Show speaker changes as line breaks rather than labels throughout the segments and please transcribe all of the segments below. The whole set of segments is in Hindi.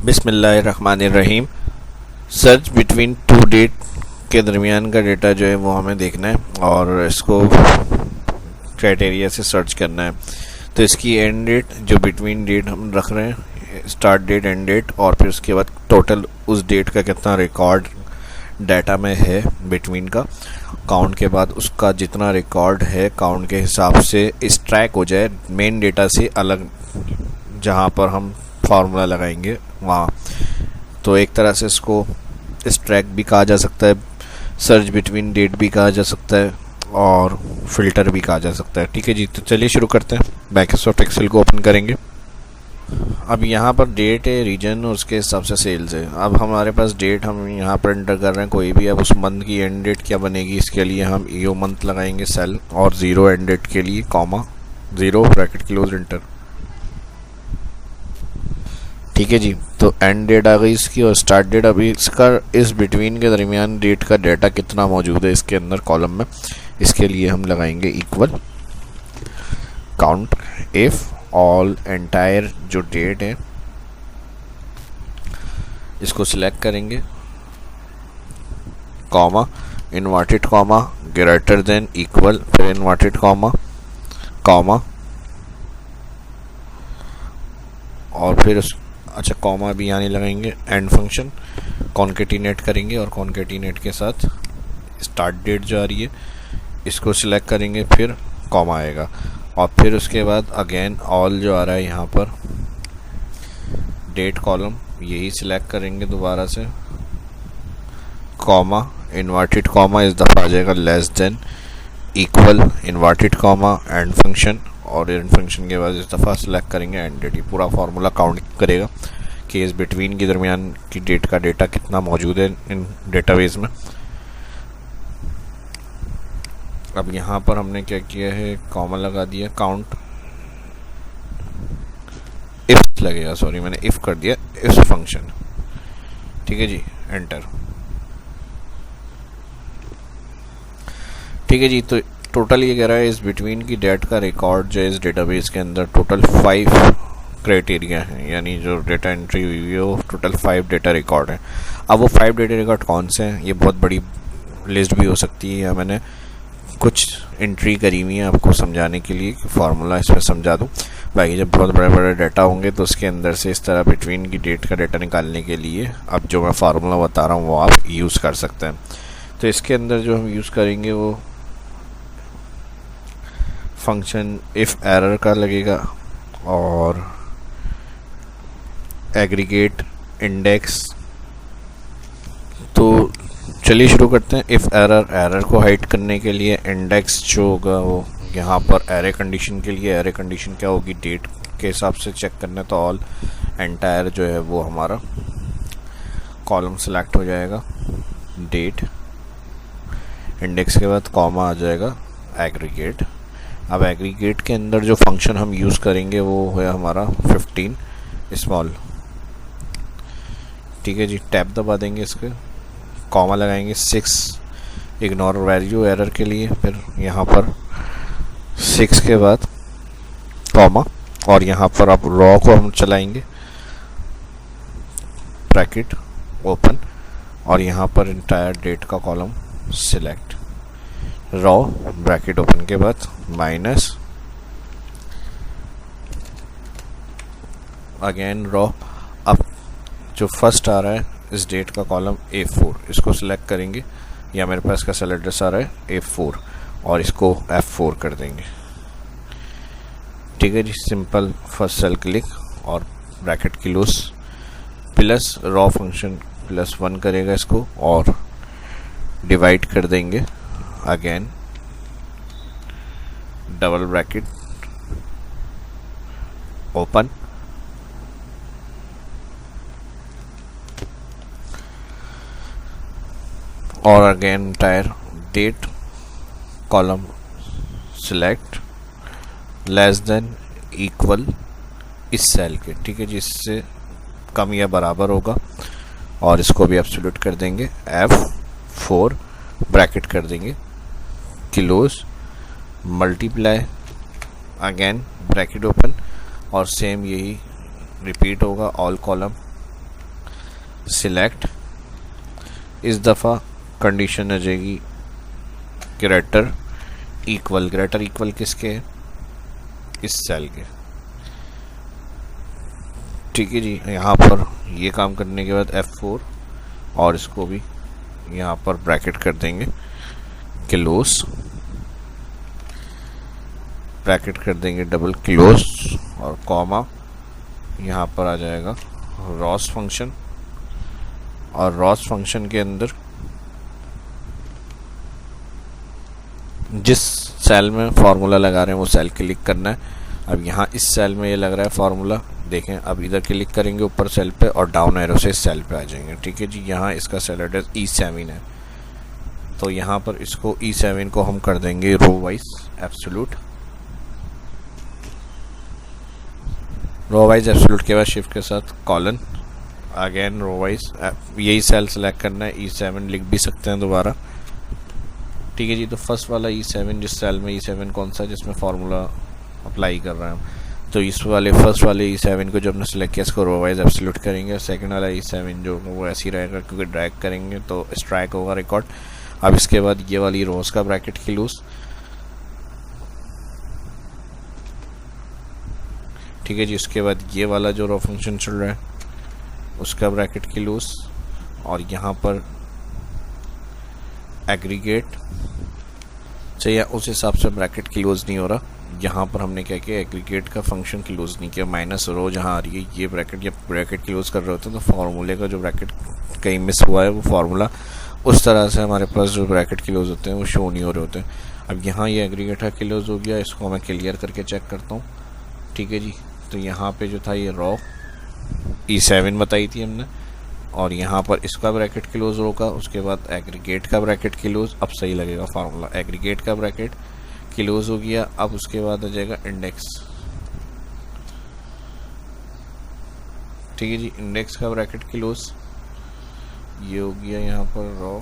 बिस्मिल्लाहिर्रहमानिर्रहीम। सर्च बिटवीन टू डेट के दरमियान का डेटा जो है वो हमें देखना है और इसको क्राइटेरिया से सर्च करना है। तो इसकी एंड डेट जो बिटवीन डेट हम रख रहे हैं, स्टार्ट डेट, एंड डेट, और फिर उसके बाद टोटल उस डेट का कितना रिकॉर्ड डाटा में है बिटवीन का काउंट के बाद उसका जितना रिकॉर्ड है काउंट के हिसाब से इस ट्रैक हो जाए मेन डेटा से अलग, जहाँ पर हम फार्मूला लगाएंगे वहाँ। तो एक तरह से इसको स्ट्रैक भी कहा जा सकता है, सर्च बिटवीन डेट भी कहा जा सकता है और फिल्टर भी कहा जा सकता है। ठीक है जी, तो चलिए शुरू करते हैं। माइक्रोसॉफ्ट एक्सेल को ओपन करेंगे। अब यहाँ पर डेट है, रीजन और उसके हिसाब से सेल्स है। अब हमारे पास डेट हम यहाँ पर एंटर कर रहे हैं कोई भी। अब उस मंथ की एंड डेट क्या बनेगी, इसके लिए हम ईओ मंथ लगाएंगे सेल और 0 एंड डेट के लिए कॉमा 0 ब्रैकेट क्लोज एंटर। ठीक है जी, तो एंड डेट आ गई इसकी और स्टार्ट डेट। अभी इसका इस बिटवीन के दरमियान डेट का डाटा कितना मौजूद है इसके अंदर कॉलम में, इसके लिए हम लगाएंगे equal count if all entire जो डेट है इसको सिलेक्ट करेंगे, comma inverted comma greater than equal, फिर इन्वर्टेड कॉमा कॉमा और फिर अच्छा कॉमा भी यहाँ नहीं लगाएंगे, एंड फंक्शन कॉन्केटिनेट करेंगे और कॉन्केटिनेट के साथ स्टार्ट डेट जो आ रही है इसको सिलेक्ट करेंगे, फिर कॉमा आएगा और फिर उसके बाद अगेन ऑल जो आ रहा है यहाँ पर डेट कॉलम यही सिलेक्ट करेंगे दोबारा से, कॉमा इन्वर्टेड कॉमा इस दफ़ा आ जाएगा less than equal inverted comma and function और एंड फंक्शन के बाद इस दफ़ा सिलेक्ट करेंगे एंड डेट। पूरा फार्मूला काउंट करेगा कि इस बिटवीन के दरमियान की डेट का डेटा कितना मौजूद है इन डेटाबेस में। अब यहाँ पर हमने क्या किया है, कॉमा लगा दिया, काउंट इफ लगेगा, सॉरी मैंने इफ कर दिया, इफ फंक्शन। ठीक है जी, एंटर। ठीक है जी, तो टोटल ये कह रहा है इस बिटवीन की डेट का रिकॉर्ड जो है इस डेटाबेस के अंदर टोटल 5 क्राइटेरिया हैं, यानी जो डेटा एंट्री हुई है वो टोटल 5 डेटा रिकॉर्ड हैं। अब वो 5 डेटा रिकॉर्ड कौन से हैं, ये बहुत बड़ी लिस्ट भी हो सकती है, या मैंने कुछ एंट्री करी हुई है आपको समझाने के लिए कि फार्मूला इसमें समझा दूँ। बाकी जब बहुत बड़े बड़े डाटा होंगे तो उसके अंदर से इस तरह बिटवीन की डेट का डाटा निकालने के लिए अब जो मैं फार्मूला बता रहा हूँ वो आप यूज़ कर सकते हैं। तो इसके अंदर जो हम यूज़ करेंगे वो फंक्शन इफ एरर का लगेगा और एग्रीगेट इंडेक्स। तो चलिए शुरू करते हैं। इफ एरर को हाइड करने के लिए इंडेक्स जो होगा वो यहाँ पर एरे कंडीशन के लिए, एरे कंडीशन क्या होगी, डेट के हिसाब से चेक करना है, तो ऑल एंटायर जो है वो हमारा कॉलम सेलेक्ट हो जाएगा, डेट, इंडेक्स के बाद कॉमा आ जाएगा एग्रीगेट। अब एग्रीगेट के अंदर जो फंक्शन हम यूज़ करेंगे वो है हमारा 15 स्मॉल। ठीक है जी, टैब दबा देंगे, इसके कॉमा लगाएंगे 6 इग्नोर वैल्यू एरर के लिए, फिर यहाँ पर 6 के बाद कॉमा और यहाँ पर अब रॉ को हम चलाएंगे, ब्रैकेट ओपन और यहाँ पर इंटायर डेट का column select, raw bracket open के बाद माइनस अगेन रॉ। अब जो फर्स्ट आ रहा है इस डेट का कॉलम A4 इसको सिलेक्ट करेंगे, या मेरे पास का सेल एड्रेस आ रहा है A4 और इसको F4 कर देंगे। ठीक है जी, सिंपल फर्स्ट सेल क्लिक और bracket close plus row function +1 करेगा इसको और डिवाइड कर देंगे, अगेन डबल ब्रैकेट ओपन और again entire date column select less than equal इस सेल के। ठीक है जी, इससे कम या बराबर होगा और इसको भी एब्सोल्यूट कर देंगे, F4 ब्रैकेट कर देंगे, close multiply again bracket open और सेम यही रिपीट होगा, ऑल कॉलम सिलेक्ट, इस दफ़ा कंडीशन आ जाएगी ग्रेटर इक्वल। ग्रेटर इक्वल किसके है? इस सेल के। ठीक है जी। यहाँ पर ये काम करने के बाद F4 और इसको भी यहाँ पर ब्रैकेट कर देंगे, क्लोज, ब्रैकेट कर देंगे डबल क्लोज और कॉमा, यहाँ पर आ जाएगा रॉस फंक्शन, और रॉस फंक्शन के अंदर जिस सेल में फार्मूला लगा रहे हैं वो सेल क्लिक करना है। अब यहाँ इस सेल में ये लग रहा है फार्मूला, देखें अब इधर क्लिक करेंगे ऊपर सेल पे और डाउन एरो से इस सेल पे आ जाएंगे। ठीक है जी। यहाँ इसका सेल एड्रेस E7 है, तो यहाँ पर इसको E7 को हम कर देंगे row wise absolute. Row wise absolute के बाद शिफ्ट के साथ कॉलन, अगेन रो वाइज, यही सेल सेलेक्ट करना है। E7 लिख भी सकते हैं दोबारा। ठीक है जी। तो फर्स्ट वाला E7, जिस सेल में E7 कौन सा जिसमें फार्मूला अप्लाई कर रहे हैं, तो इस वाले फर्स्ट वाले E7 को जो हमने सेलेक्ट किया इसको रो वाइज एब्सोल्यूट करेंगे, और सेकंड वाला E7 जो वो ऐसे ही रहेगा क्योंकि ड्रैग करेंगे तो स्ट्राइक होगा रिकॉर्ड। अब इसके बाद ये वाली रोज का ब्रैकेट क्लोज। ठीक है जी। उसके बाद ये वाला जो रो फंक्शन चल रहा है उसका ब्रैकेट क्लोज, और यहाँ पर एग्रीगेट चाहिए, उस हिसाब से ब्रैकेट क्लोज नहीं हो रहा। यहाँ पर हमने क्या किया, एग्रीगेट का फंक्शन क्लोज नहीं किया, माइनस रो जहाँ आ रही है ये ब्रैकेट, जब ब्रैकेट क्लोज कर रहे होते हैं तो फार्मूले का जो ब्रैकेट कहीं मिस हुआ है वो फार्मूला उस तरह से हमारे पास जो ब्रैकेट क्लोज होते हैं वो शो नहीं हो रहे होते हैं। अब यहाँ ये एग्रीगेट का क्लोज हो गया, इसको मैं क्लियर करके चेक करता हूँ। ठीक है जी। तो यहाँ पे जो था ये रॉ E7 बताई थी हमने, और यहाँ पर इसका ब्रैकेट क्लोज रोका, उसके बाद एग्रीगेट का ब्रैकेट क्लोज। अब सही लगेगा फार्मूला, एग्रीगेट का ब्रैकेट क्लोज हो गया। अब उसके बाद आ जाएगा इंडेक्स। ठीक है जी। इंडेक्स का ब्रैकेट क्लोज, ये हो गया यहाँ पर रॉ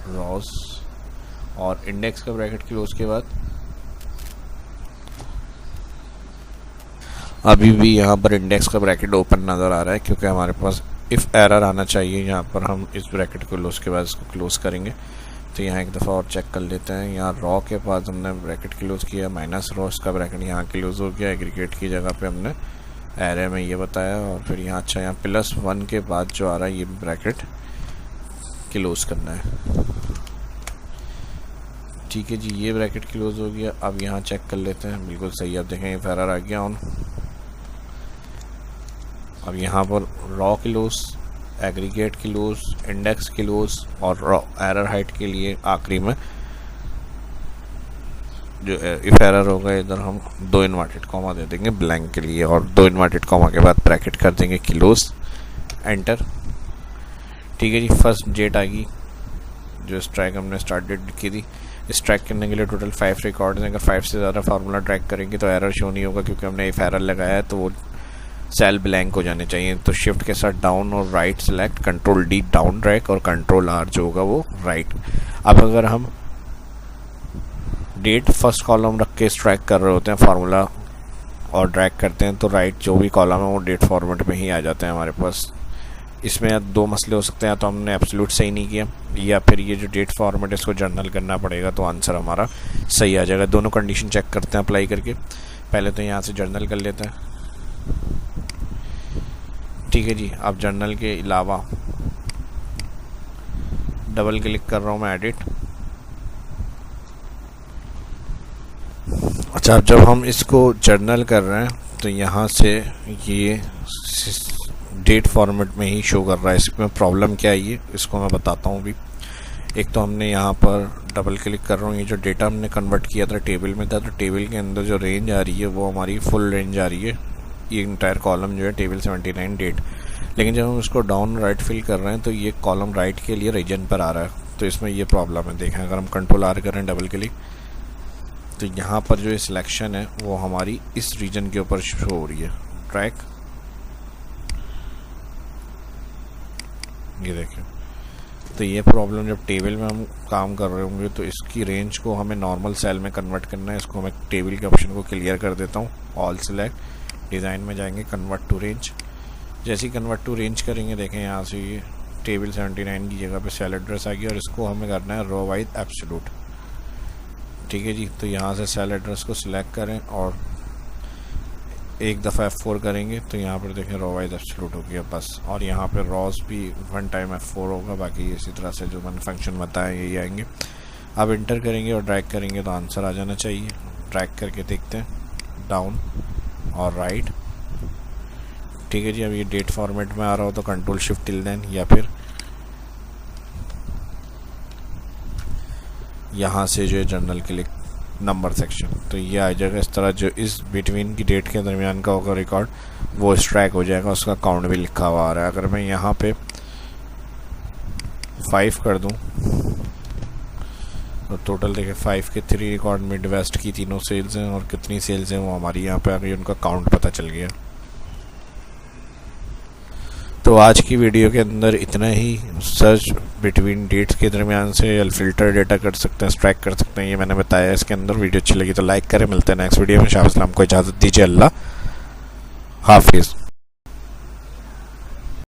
रॉस, और इंडेक्स का ब्रैकेट क्लोज के बाद अभी भी यहाँ पर इंडेक्स का ब्रैकेट ओपन नज़र आ रहा है क्योंकि हमारे पास इफ़ एरर आना चाहिए। यहाँ पर हम इस ब्रैकेट को क्लोज के बाद इसको क्लोज करेंगे। तो यहाँ एक दफ़ा और चेक कर लेते हैं। यहाँ रॉ के पास हमने ब्रैकेट क्लोज किया, माइनस रॉ का ब्रैकेट यहाँ क्लोज हो गया। एग्रीगेट की जगह पे हमने एरे में ये बताया, और फिर यहाँ अच्छा यहाँ +1 के बाद जो आ रहा है ये ब्रैकेट क्लोज करना है। ठीक है जी। ये ब्रैकेट क्लोज हो गया। अब यहाँ चेक कर लेते हैं, बिल्कुल सही। अब देखें एरर आ गया ऑन। अब यहाँ पर raw close, aggregate close, index close, और रॉ एरर हाइट के लिए आखिरी में जो इफ एरर होगा इधर हम 2 इन्वर्टेड कॉमा दे देंगे ब्लैंक के लिए, और 2 इन्वर्टेड कॉमा के बाद ब्रैकेट कर देंगे क्लोज, एंटर। ठीक है जी। फर्स्ट डेट आ गई जो स्ट्राइक हमने स्टार्ट डेट लिखी थी। स्ट्राइक करने के लिए टोटल 5 रिकॉर्ड्स हैं। अगर 5 से ज़्यादा फार्मूला ट्रैक करेंगे तो एरर शो नहीं होगा, क्योंकि हमने इफ एरर लगाया है तो वो सेल ब्लैंक हो जाने चाहिए। तो शिफ्ट के साथ डाउन और right select, control D down drag, और कंट्रोल R जो होगा वो राइट। अब अगर हम डेट फर्स्ट कॉलम रख के स्ट्राइक कर रहे होते हैं फार्मूला और ड्रैग करते हैं तो राइट जो भी कॉलम है वो डेट फॉर्मेट में ही आ जाता है हमारे पास। इसमें 2 मसले हो सकते हैं, तो हमने एब्सोल्यूट सही नहीं किया, या फिर ये जो डेट फॉर्मेट है इसको जर्नल करना पड़ेगा तो आंसर हमारा सही आ जाएगा। दोनों कंडीशन चेक करते हैं अप्लाई करके। पहले तो यहाँ से जर्नल कर लेते हैं। ठीक है जी। अब जर्नल के अलावा डबल क्लिक कर रहा हूँ मैं एडिट। अच्छा, जब हम इसको जर्नल कर रहे हैं तो यहाँ से ये डेट फॉर्मेट में ही शो कर रहा है। इसमें प्रॉब्लम क्या है ये इसको मैं बताता हूँ अभी। एक तो हमने यहाँ पर डबल क्लिक कर रहा हूँ, ये जो डेटा हमने कन्वर्ट किया था टेबल में था, तो टेबल के अंदर जो रेंज आ रही है वो हमारी फुल रेंज आ रही है। ये इंटायर कॉलम जो है टेबल 79 डेट, लेकिन जब हम इसको डाउन राइट फिल कर रहे हैं तो ये कॉलम राइट के लिए रीजन पर आ रहा है, तो इसमें ये प्रॉब्लम है। देखें अगर हम कंट्रोल R करें डबल क्लिक तो यहाँ पर जो सिलेक्शन है वो हमारी इस रीजन के ऊपर शो हो रही है। ट्रैक, ये देखें, तो ये प्रॉब्लम जब टेबल में हम काम कर रहे होंगे तो इसकी रेंज को हमें नॉर्मल सेल में कन्वर्ट करना है। इसको मैं टेबल के ऑप्शन को क्लियर कर देता हूँ, ऑल सेलेक्ट, डिज़ाइन में जाएंगे, कन्वर्ट टू रेंज, जैसे ही कन्वर्ट टू रेंज करेंगे, देखें यहाँ से ये टेबल 79 की जगह पे सेल एड्रेस आ गया और इसको हमें करना है रो वाइज एब्सोल्यूट। ठीक है जी, तो यहाँ से सेल एड्रेस को सिलेक्ट करें और एक दफ़ा F4 करेंगे तो यहाँ पर देखें रो वाइज एब्सोल्यूट हो गया बस। और यहाँ पर रॉज भी वन टाइम F4 होगा, बाकी इसी तरह से जो मैंने फंक्शन बताया यही आएंगे। अब इंटर करेंगे और ड्रैग करेंगे तो आंसर आ जाना चाहिए। ड्रैग करके देखते हैं डाउन और राइट। ठीक है जी, अब ये डेट फॉर्मेट में आ रहा हो तो कंट्रोल शिफ्ट टिल देन, या फिर यहाँ से जो है जर्नल क्लिक नंबर सेक्शन, तो ये आ जाएगा। इस तरह जो इस बिटवीन की डेट के दरमियान का होगा रिकॉर्ड वो स्ट्रैक हो जाएगा, उसका काउंट भी लिखा हुआ आ रहा है। अगर मैं यहाँ पे 5 कर दूँ तो टोटल देखें 5 के 3 रिकॉर्ड मिड वेस्ट की तीनों सेल्स हैं और कितनी सेल्स हैं वो हमारी यहाँ पे आ गई, उनका काउंट पता चल गया। तो आज की वीडियो के अंदर इतना ही। सर्च बिटवीन डेट्स के दरमियान से फिल्टर डेटा कर सकते हैं, स्ट्रैक कर सकते हैं, ये मैंने बताया इसके अंदर। वीडियो अच्छी लगी तो लाइक करें। मिलते हैं नेक्स्ट वीडियो में। शाह इस्लाम को इजाज़त दीजिए। अल्लाह हाफिज़।